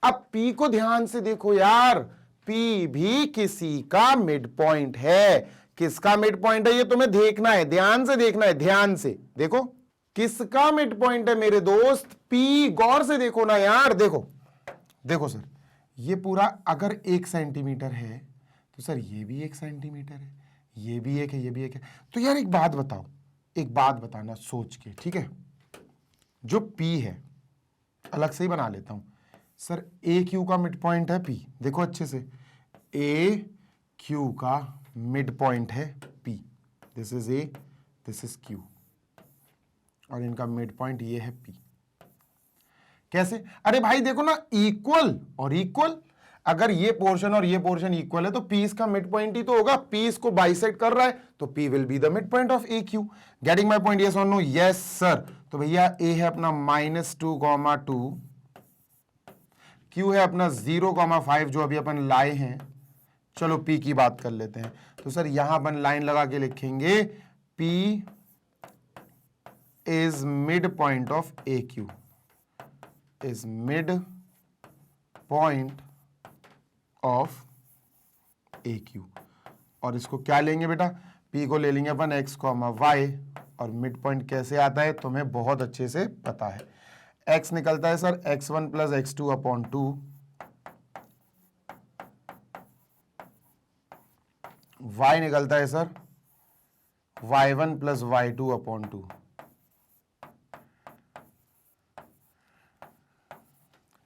अब P को ध्यान से देखो यार, P भी किसी का मिड पॉइंट है। किसका मिड पॉइंट है ये तुम्हें देखना है, ध्यान से देखना है, ध्यान से देखो किसका मिड पॉइंट है मेरे दोस्त, P। गौर से देखो ना यार, देखो देखो सर, ये पूरा अगर 1 सेंटीमीटर है तो सर ये भी 1 सेंटीमीटर है, ये भी 1 है, ये भी 1 है। तो यार एक बात बताओ, एक बात बताना सोच के, ठीक है। जो P है अलग से ही बना लेता हूं सर, ए क्यू का मिड पॉइंट है P। देखो अच्छे से, ए क्यू का मिड पॉइंट है P। This is A, this is Q, और इनका मिड पॉइंट ये है P। कैसे? अरे भाई देखो ना, इक्वल और इक्वल, अगर ये पोर्शन और ये पोर्शन इक्वल है तो P इसका मिड पॉइंट ही तो होगा। P इसको बाइसेक्ट कर रहा है, तो P will be the mid point of A Q. Getting my point? Yes और नो? Yes sir. तो भैया ए है अपना -2,2, Q है अपना 0,5 जो अभी अपन लाए हैं। चलो P की बात कर लेते हैं। तो सर यहां अपन लाइन लगा के लिखेंगे P is mid point of A Q, is mid point of A Q. और इसको क्या लेंगे बेटा? P को ले लेंगे अपन x, y, और मिड पॉइंट कैसे आता है तुम्हें बहुत अच्छे से पता है। x निकलता है sir x1 plus x2 upon 2, y निकलता है sir y1 plus y2 upon 2।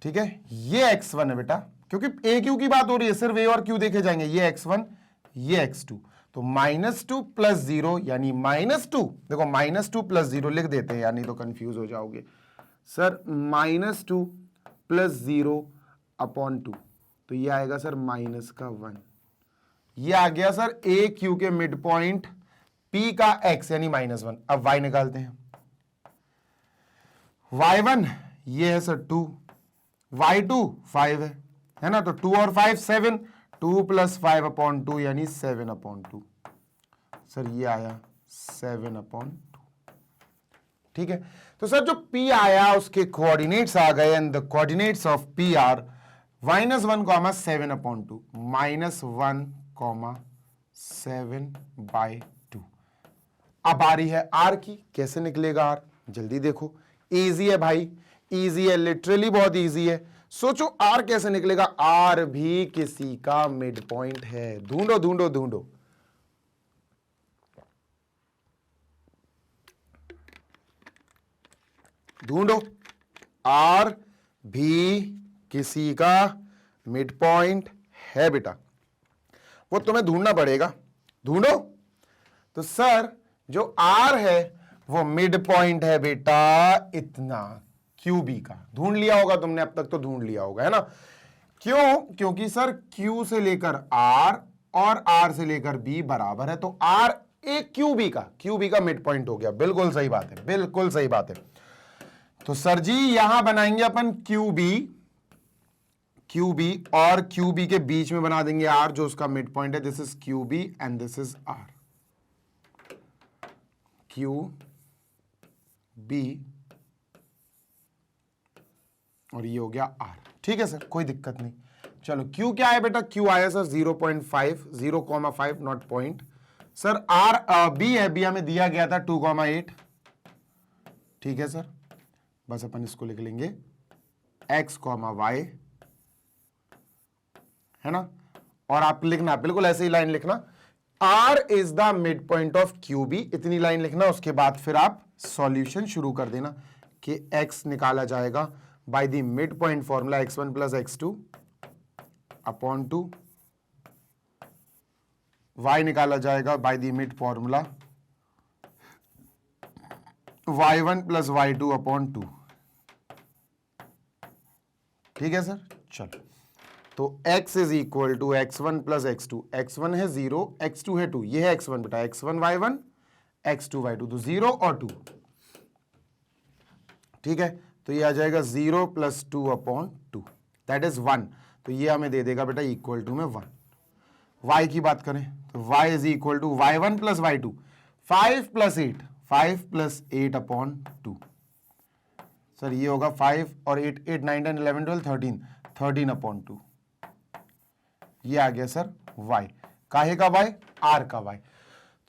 ठीक है, ये x1 है बेटा, क्योंकि ए क्यू की बात हो रही है, सिर्फ ए और क्यू देखे जाएंगे। ये x1, ये x2, तो -2 प्लस 0 यानी -2। देखो -2 प्लस 0 लिख देते हैं, यानी तो कंफ्यूज हो जाओगे सर। -2 प्लस 0 अपॉन 2, तो ये आएगा सर -1। ये आ गया सर ए क्यू के मिड पॉइंट P का x यानी -1। अब y निकालते हैं। y1 ये है सर 2, y2 5 है ना, तो 2 और 5 7, 2 प्लस 5 अपॉन 2 यानी 7 अपॉन 2। सर ये आया 7 अपॉन 2। ठीक है, तो सर जो P आया उसके कोऑर्डिनेट्स आ गए, and the coordinates of P are -1, 7 upon 2, -1, 7/2। अब आ रही है R की, कैसे निकलेगा R? जल्दी देखो, इजी है भाई, इजी है, लिटरली बहुत इजी है। सोचो R कैसे निकलेगा। R भी किसी का मिड पॉइंट है। ढूंढो ढूंढो ढूंढो। ढूंढो, R भी किसी का मिड पॉइंट है बेटा, वो तुम्हें ढूंढना पड़ेगा। ढूंढो। तो सर जो R है वो मिड पॉइंट है बेटा इतना, QB का। ढूंढ लिया होगा तुमने, अब तक तो ढूंढ लिया होगा, है ना। क्यों? क्योंकि सर Q से लेकर R और R से लेकर B बराबर है, तो R एक QB का मिड पॉइंट हो गया। बिल्कुल सही बात है, बिल्कुल सही बात है। तो सर जी यहां बनाएंगे अपन QB और QB के बीच में बना देंगे R, जो उसका मिड पॉइंट है। This is QB and this is R। QB और ये हो गया R। ठीक है सर, कोई दिक्कत नहीं। चलो Q क्या है बेटा? Q आया sir 0.5, 0,5 not point. Sir B है, B हमें दिया गया था 2,8। ठीक है सर, बस अपन इसको लिख लेंगे x, y, है ना। और आप लिखना बिल्कुल ऐसे ही लाइन लिखना, R is the mid point of QB, इतनी लाइन लिखना। उसके बाद फिर आप सॉल्यूशन शुरू कर देना कि x निकाला जाएगा by the mid point formula x1 plus x2 upon 2, y निकाला जाएगा by the mid formula y1 plus y2 upon 2। ठीक है सर, चलो। तो x is equal to x1 plus x2। x1 है 0, x2 है 2, ये है x1 बेटा, x1 y1, x2 y2, तो 0 और 2। ठीक है, तो ये आ जाएगा 0 प्लस 2 अपॉन 2, दैट इज 1। तो ये हमें दे देगा बेटा इक्वल टू में 1। y की बात करें तो y is equal to y1 plus y2, 5 plus 8, 5 plus 8 upon 2। Sir ये होगा 5 और 8, 8 9 10 11 12 13, 13 अपॉन 2। ये आ गया सर y, काहे का y? R का y।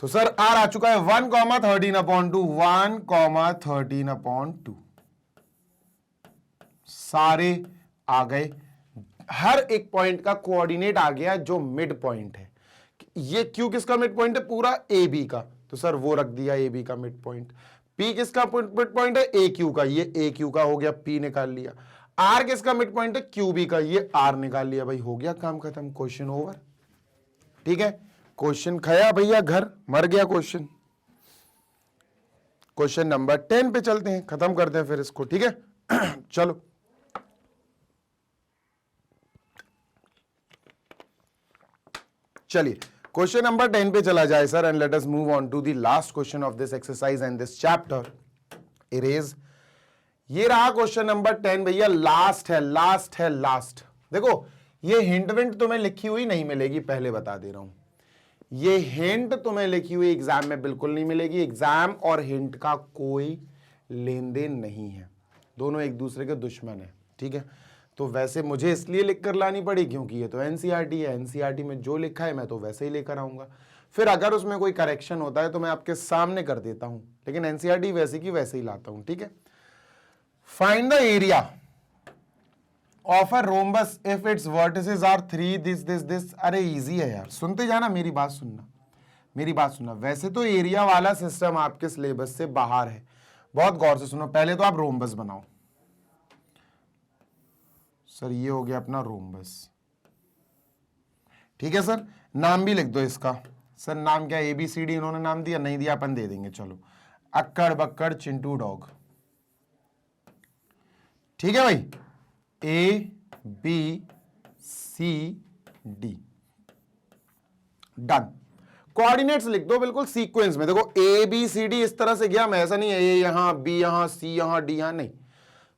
तो सर R आ चुका है 1,13 अपॉन 2, 1,13 अपॉन 2। सारे आ गए, हर एक पॉइंट का कोऑर्डिनेट आ गया जो मिड पॉइंट है। ये Q किसका मिड पॉइंट है? पूरा AB का, तो सर वो रख दिया AB का मिड पॉइंट। P किसका मिड पॉइंट है? AQ का, ये AQ का हो गया, P निकाल लिया। R किसका मिड पॉइंट है? QB का, ये R निकाल लिया। भाई हो गया काम खत्म, क्वेश्चन ओवर। ठीक है, क्वेश्चन खया भैया घर, मर गया क्वेश्चन। क्वेश्चन नंबर 10 पे चलते हैं, खत्म करते हैं फिर इसको। ठीक है चलो चलिए क्वेश्चन नंबर 10 पे चला जाए sir, and let us move on to the last question of this exercise and this chapter. Erase, ये रहा क्वेश्चन नंबर 10 भैया, लास्ट है, लास्ट है, लास्ट। देखो ये हिंट विंट तुम्हें लिखी हुई नहीं मिलेगी, पहले बता दे रहा हूं। ये हिंट तुम्हें लिखी हुई एग्जाम में बिल्कुल नहीं मिलेगी। एग्जाम और हिंट का कोई लेन देन नहीं है, दोनों एक दूसरे के दुश्मन है। ठीक है, तो वैसे मुझे इसलिए लिख कर लानी पड़ी क्योंकि ये तो एनसीईआरटी है, एनसीईआरटी में जो लिखा है मैं तो वैसे ही लेकर आऊंगा। फिर अगर उसमें कोई करेक्शन होता है तो मैं आपके सामने कर देता हूं, लेकिन एनसीईआरटी वैसे की वैसे ही लाता हूं। ठीक है, find the area of a rhombus if its vertices are 3 this this this. अरे इजी है यार, सुनते जाना, मेरी बात सुनना। मेरी बात सुनना, वैसे तो एरिया वाला सिस्टम आपके सिलेबस से बाहर है, बहुत गौर से सुनो। पहले तो आप रोम्बस बनाओ। सर ये हो गया अपना रोम्बस, ठीक है सर। नाम भी लिख दो इसका। सर नाम क्या, ABCD इन्होंने नाम दिया, नहीं दिया अपन दे देंगे, चलो। अक्कड़ बक्कड़ चिंटू डॉग, ठीक है भाई। ABCD done. कोऑर्डिनेट्स लिख दो बिल्कुल सीक्वेंस में। देखो ABCD इस तरह से गया, मैं ऐसा नहीं है A यहां, B यहां, C यहां, D यहां, नहीं।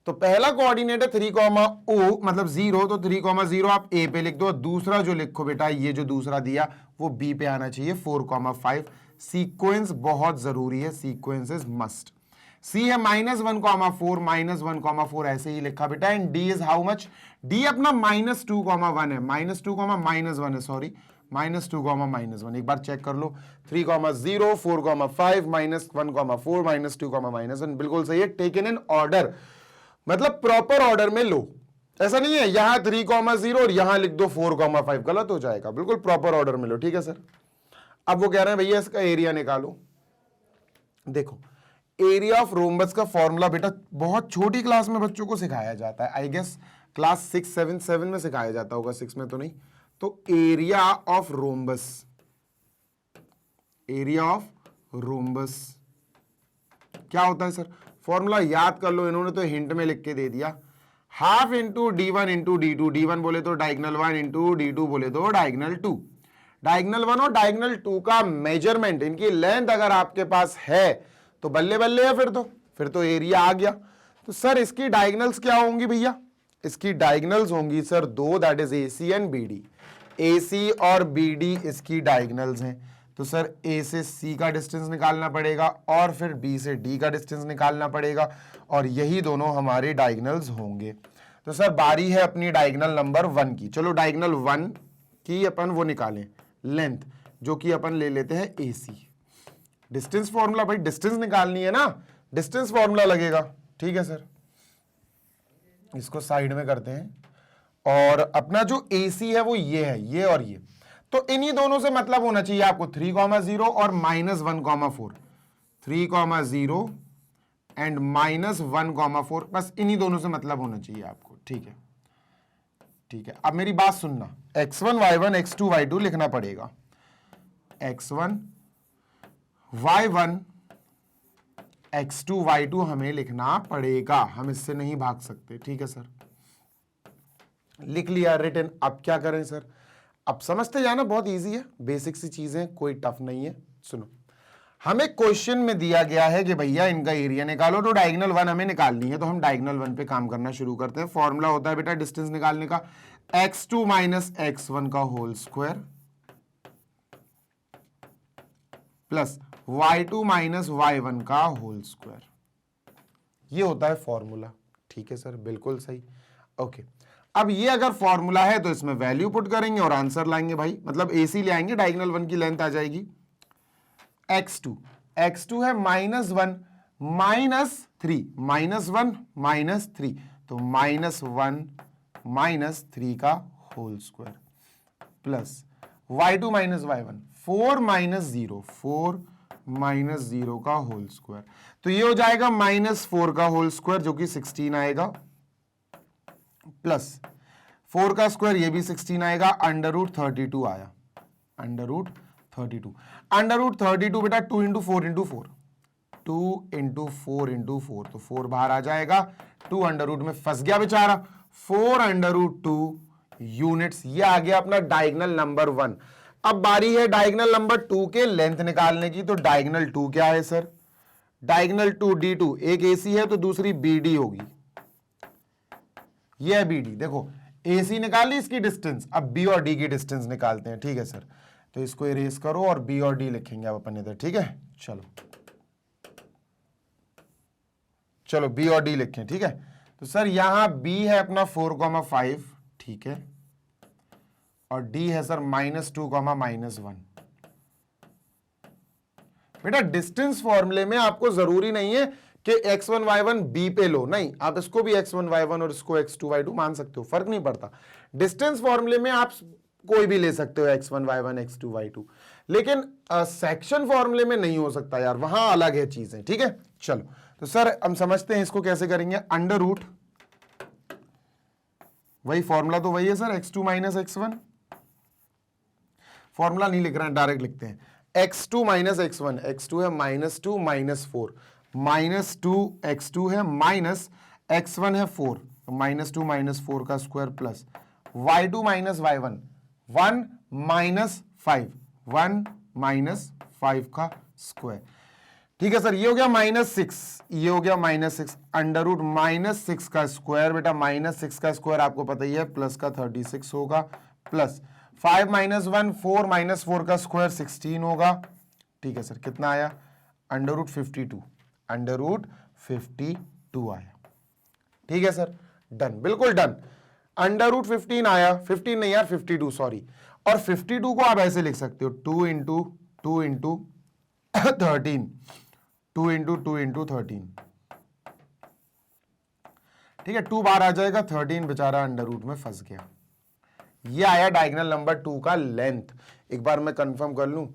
तो पहला कोऑर्डिनेट है 3,O, मतलब 0, तो 3,0 आप A पे लिख दो। दूसरा जो लिखो बेटा, ये जो दूसरा दिया वो B पे आना चाहिए, 4,5। सीक्वेंस बहुत जरूरी है, सीक्वेंस इज मस्ट। C है -1,4, -1,4 ऐसे ही लिखा बेटा। And D is how much, D अपना -2,1 है, -2,-1 है, सॉरी, -2,-1। एक बार चेक कर लो, 3,0, 4,5, -1,4, -2,-1, बिल्कुल सही है। टेकन इन ऑर्डर, मतलब प्रॉपर ऑर्डर में लो। ऐसा नहीं है यहां 3,0 और यहां लिख दो 4,5, गलत हो जाएगा। बिल्कुल प्रॉपर ऑर्डर में लो, ठीक है सर। अब वो कह रहे हैं भैया इसका एरिया निकालो। देखो एरिया ऑफ रोम्बस का फॉर्मूला बेटा बहुत छोटी क्लास में बच्चों को सिखाया जाता है, आई गेस क्लास 6, 7, 7 में सिखाया जाता होगा, 6 में तो नहीं। तो area of rhombus, area of rhombus क्या होता है सर? फॉर्मूला याद कर लो, इन्होंने तो हिंट में लिख के दे दिया, half into D1 into D2। D1 बोले तो डायगनल 1 इंटू D2 बोले तो डायगनल 2। डायगनल 1 और डायगनल 2 का मेजरमेंट, इनकी लेंथ अगर आपके पास है तो बल्ले बल्ले है, फिर तो एरिया आ गया। तो सर इसकी डायगनल्स क्या होंगी भैया? इसकी डायगनल्स होंगी sir 2, that is AC and BD। AC और BD इसकी डायगनल्स हैं। तो सर A से C का डिस्टेंस निकालना पड़ेगा और फिर B से D का डिस्टेंस निकालना पड़ेगा, और यही दोनों हमारे डायगनल्स होंगे। तो सर बारी है अपनी डायगनल नंबर 1 की। चलो डायगनल 1 की अपन वो निकालें, लेंथ, जो कि अपन ले लेते हैं AC। डिस्टेंस फॉर्मूला भाई, डिस्टेंस निकालनी है ना, डिस्टेंस फॉर्मूला लगेगा, ठीक है सर। इसको साइड में करते हैं, और अपना जो AC है वो ये है, ये और ये। तो इन्हीं दोनों से मतलब होना चाहिए आपको 3,0 और -1,4, 3,0 एंड -1,4, बस इन्हीं दोनों से मतलब होना चाहिए आपको, ठीक है। ठीक है, अब मेरी बात सुनना, x1 y1 x2 y2 लिखना पड़ेगा। x1 y1 x2 y2 हमें लिखना पड़ेगा, हम इससे नहीं भाग सकते, ठीक है सर। लिख लिया, रिटन। अब क्या करें सर? अब समझते जाना, बहुत इजी है, बेसिक सी चीजें, कोई टफ नहीं है। सुनो, हमें क्वेश्चन में दिया गया है कि भैया इनका एरिया निकालो, तो डायगोनल 1 हमें निकालनी है, तो हम डायगोनल 1 पे काम करना शुरू करते हैं। फॉर्मूला होता है बेटा डिस्टेंस निकालने का, x2 माइनस x1 का whole square plus y2 minus y1 का होल स्क्वायर, ये होता है फॉर्मूला, ठीक है सर, बिल्कुल सही। ओके, अब ये अगर फॉर्मूला है तो इसमें वैल्यू पुट करेंगे और आंसर लाएंगे भाई, मतलब AC ले आएंगे, डायगोनल 1 की लेंथ आ जाएगी x2 है -1 -3, -1 -3, तो -1 -3 का whole square plus y2 minus y1 4 -0, 4 -0 का होल स्क्वायर, तो ये हो जाएगा -4 का होल स्क्वायर जो कि 16 आएगा, प्लस 4 का स्क्वायर ये भी 16 आएगा, √32 आया, √32 बेटा 2 × 4 × 4, 2 × 4 × 4, तो 4 बाहर आ जाएगा, 2 अंडर में फंस गया बेचारा, 4√2 यूनिट्स, ये आ गया अपना डायगोनल नंबर 1। अब बारी है डायगोनल नंबर 2 के लेंथ निकालने की, तो डायगोनल 2 क्या है सर? डायगोनल 2 D2, एक AC है तो दूसरी BD होगी, ये है BD। देखो AC निकाली इसकी डिस्टेंस, अब B और D की डिस्टेंस निकालते हैं, ठीक है सर। तो इसको इरेज करो और B और D लिखेंगे अब अपन इधर, ठीक है। चलो B और D लिखें, ठीक है। तो सर यहां B है अपना 4,5, ठीक है, और D है सर -2, -1। बेटा डिस्टेंस फॉर्मूले में आपको जरूरी नहीं है कि x1 y1 B पे लो, नहीं, आप इसको भी x1 y1 और इसको x2 y2 मान सकते हो, फर्क नहीं पड़ता। डिस्टेंस फॉर्मूले में आप कोई भी ले सकते हो, x1 y1 x2 y2, लेकिन सेक्शन फॉर्मूले में नहीं हो सकता यार, वहां अलग है चीजें। ठीक है, चलो तो सर हम समझते हैं इसको कैसे करेंगे। अंडर रूट, वही फॉर्मूला तो वही है sir, x2 minus x1। Formula नहीं लिख रहे हैं, डायरेक्ट लिखते हैं। x2 माइनस x1, x2 है -2 -4, -2 x2 है माइनस x1 है 4, -2 -4 का square plus y2 minus y1, 1 minus 5, 1 minus 5 का स्क्वायर। ठीक है सर, ये हो गया -6, ये हो गया -6, अंडर रूट -6 का स्क्वायर। बेटा -6 का स्क्वायर आपको पता ही है प्लस का 36 होगा, प्लस 5 माइनस 1 4 माइनस 4 का स्क्वायर 16 होगा। ठीक है सर, कितना आया? अंडर रूट 52, अंडर रूट 52 आया। ठीक है सर, डन, बिल्कुल डन। अंडर रूट 15 आया, 15 नहीं यार 52 सॉरी। और 52 को आप ऐसे लिख सकते हो 2 इंटू 13, 2 इंटू 2 इंटू 13। ठीक है, 2 बार आ जाएगा, 13 बेचारा अंडर रूट में फंस गया। ये आया डायगोनल नंबर 2 का लेंथ। एक बार मैं कंफर्म कर लूं,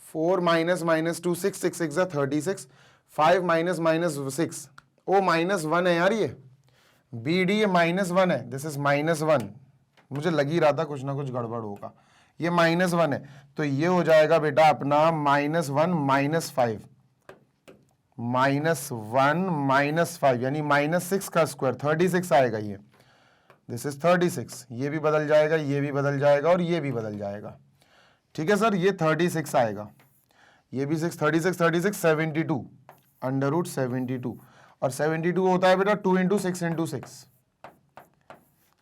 4 माइनस माइनस 2 6 6 6 36, 5 माइनस माइनस 6, ओ -1 है यार, ये बी डी ये -1 है, दिस इज -1। मुझे लग ही रहा था कुछ ना कुछ गड़बड़ होगा। ये -1 है, तो ये हो जाएगा बेटा अपना -1 -5, -1 -5 यानी -6 का स्क्वायर 36 आएगा। ये दिस इज 36, ये भी बदल जाएगा, ये भी बदल जाएगा और ये भी बदल जाएगा। ठीक है सर, ये 36 आएगा, ये भी 6, 36 36 72, अंडर रूट 72। और 72 होता है बेटा 2 इंटू 6 इंटू 6,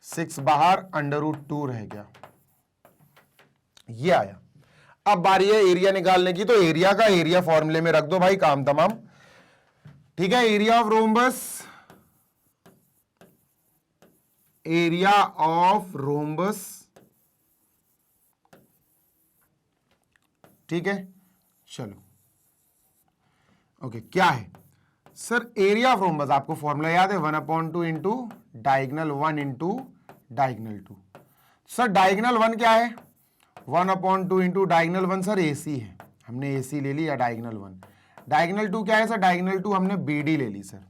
6 बाहर, अंडर रूट 2 रह गया। ये आया। अब बारी है एरिया निकालने की, तो एरिया का एरिया फॉर्मूले में रख दो भाई, काम तमाम। ठीक है, area of rhombus, area of rhombus. ठीक है, चलो ओके, क्या है सर एरिया ऑफ रोम्बस? आपको फॉर्मूला याद है, 1/2 into diagonal 1 into diagonal 2। Sir diagonal 1 क्या है? 1/2 इंटू डायगनल 1 सर AC है, हमने AC ले लिया डायगनल 1। डायगनल 2 क्या है सर? डायगनल 2 हमने BD ले ली सर।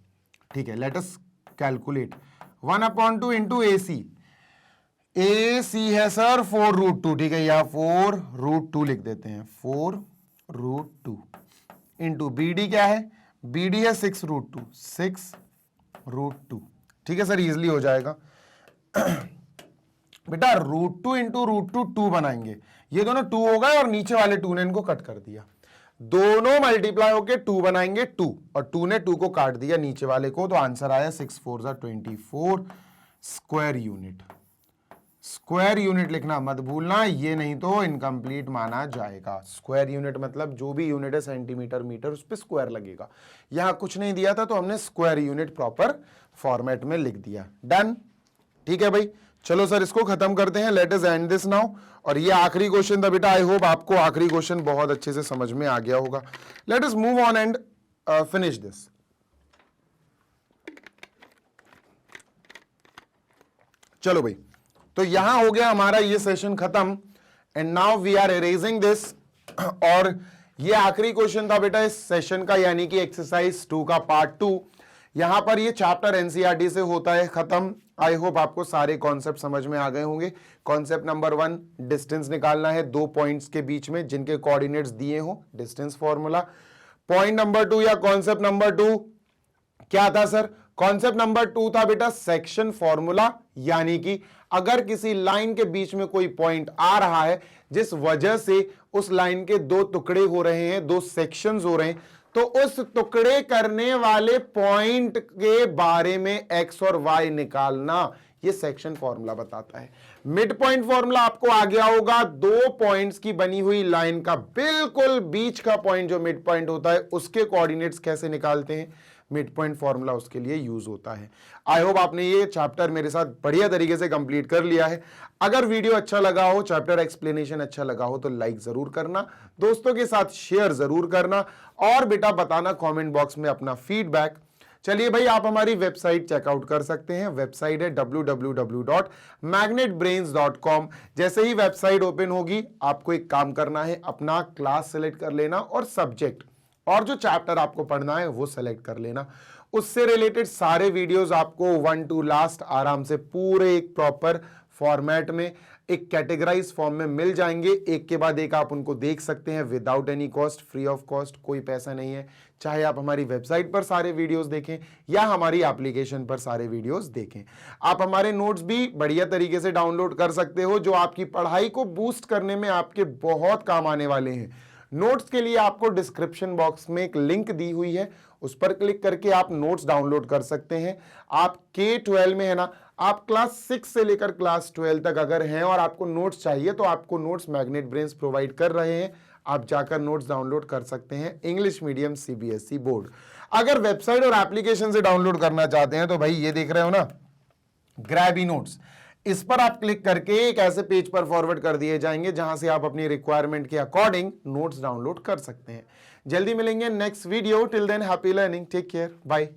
ठीक है, let us calculate. 1/2 into AC, AC है सर 4√2। ठीक है, यहां 4√2 लिख देते हैं, 4√2 इंटू BD क्या है? BD है 6√2, 6√2। ठीक है सर, इजिली हो जाएगा। बेटा √2 इंटू √2 2 बनाएंगे, ये दोनों 2 होगा और नीचे वाले 2 ने इनको कट कर दिया, दोनों मल्टीप्लाई होके 2 बनाएंगे 2, और 2 ने 2 को काट दिया नीचे वाले को, तो आंसर आया 6 4 24 स्क्वायर यूनिट। स्क्वायर यूनिट लिखना मत भूलना, ये नहीं तो इनकम्प्लीट माना जाएगा। स्क्वायर यूनिट मतलब जो भी यूनिट है सेंटीमीटर मीटर, उस पर स्क्वायर लगेगा। यहां कुछ नहीं दिया था तो हमने स्क्वायर यूनिट प्रॉपर फॉर्मेट में लिख दिया। डन। ठीक है भाई, चलो सर इसको खत्म करते हैं, let us and this now. और ये आखिरी क्वेश्चन था बेटा, आई होप आपको आखिरी क्वेश्चन बहुत अच्छे से समझ में आ गया होगा। Late us move on and finish this. चलो भाई, तो यहां हो गया हमारा ये सेशन खत्म, and now we are erasing this. और ये आखिरी क्वेश्चन था बेटा इस सेशन का, यानी कि एक्सरसाइज 2 का पार्ट 2। यहां पर ये चैप्टर एनसीईआरटी से होता है खत्म। आई होप आपको सारे कॉन्सेप्ट समझ में आ गए होंगे। कॉन्सेप्ट नंबर 1, डिस्टेंस निकालना है 2 पॉइंट्स के बीच में जिनके कोऑर्डिनेट्स दिए हो, डिस्टेंस फॉर्मूला। पॉइंट नंबर 2 या कॉन्सेप्ट नंबर 2 क्या था सर? कॉन्सेप्ट नंबर 2 था बेटा सेक्शन फॉर्मूला, यानी कि अगर किसी लाइन के बीच में कोई पॉइंट आ रहा है जिस वजह से उस लाइन के 2 टुकड़े हो रहे हैं, 2 सेक्शंस हो रहे हैं, तो उस टुकड़े करने वाले पॉइंट के बारे में एक्स और वाई निकालना, ये सेक्शन फॉर्मूला बताता है। मिड पॉइंट फॉर्मूला आपको आ गया होगा, 2 पॉइंट्स की बनी हुई लाइन का बिल्कुल बीच का पॉइंट जो मिड पॉइंट होता है उसके कोऑर्डिनेट्स कैसे निकालते हैं, मिड पॉइंट फॉर्मूला उसके लिए यूज होता है। आई होप आपने ये चैप्टर मेरे साथ बढ़िया तरीके से कंप्लीट कर लिया है। अगर वीडियो अच्छा लगा हो, चैप्टर एक्सप्लेनेशन अच्छा लगा हो, तो लाइक जरूर करना, दोस्तों के साथ शेयर जरूर करना, और बेटा बताना कमेंट बॉक्स में अपना फीडबैक। चलिए भाई, आप हमारी वेबसाइट चेकआउट कर सकते हैं। वेबसाइट है www.magnetbrains.com। जैसे ही वेबसाइट ओपन होगी, आपको एक काम करना है, अपना क्लास सेलेक्ट कर लेना और सब्जेक्ट और जो चैप्टर आपको पढ़ना है वो सेलेक्ट कर लेना। उससे रिलेटेड सारे वीडियोस आपको 1 to लास्ट आराम से पूरे एक प्रॉपर फॉर्मेट में, एक कैटेगराइज फॉर्म में मिल जाएंगे। एक के बाद एक आप उनको देख सकते हैं without any cost, free of cost, कोई पैसा नहीं है। चाहे आप हमारी वेबसाइट पर सारे वीडियोस देखें या हमारी एप्लीकेशन पर सारे वीडियोस देखें। आप हमारे नोट्स भी बढ़िया तरीके से डाउनलोड कर सकते हो, जो आपकी पढ़ाई को बूस्ट करने में आपके बहुत काम आने वाले हैं। नोट्स के लिए आपको डिस्क्रिप्शन बॉक्स में एक लिंक दी हुई है, उस पर क्लिक करके आप नोट्स डाउनलोड कर सकते हैं। आप K12 में है ना, आप क्लास 6 से लेकर क्लास 12 तक अगर हैं और आपको नोट्स चाहिए तो आपको नोट्स मैग्नेट ब्रेन्स प्रोवाइड कर रहे हैं। आप जाकर नोट्स डाउनलोड कर सकते हैं। English medium CBSE board. अगर वेबसाइट और एप्लीकेशन से डाउनलोड करना चाहते हैं तो भाई ये देख रहे हो ना, ग्रैबी नोट्स, इस पर आप क्लिक करके एक ऐसे पेज पर फॉरवर्ड कर दिए जाएंगे जहां से आप अपनी रिक्वायरमेंट के अकॉर्डिंग नोट्स डाउनलोड कर सकते हैं। जल्दी मिलेंगे next video. Till then happy learning, take care, bye.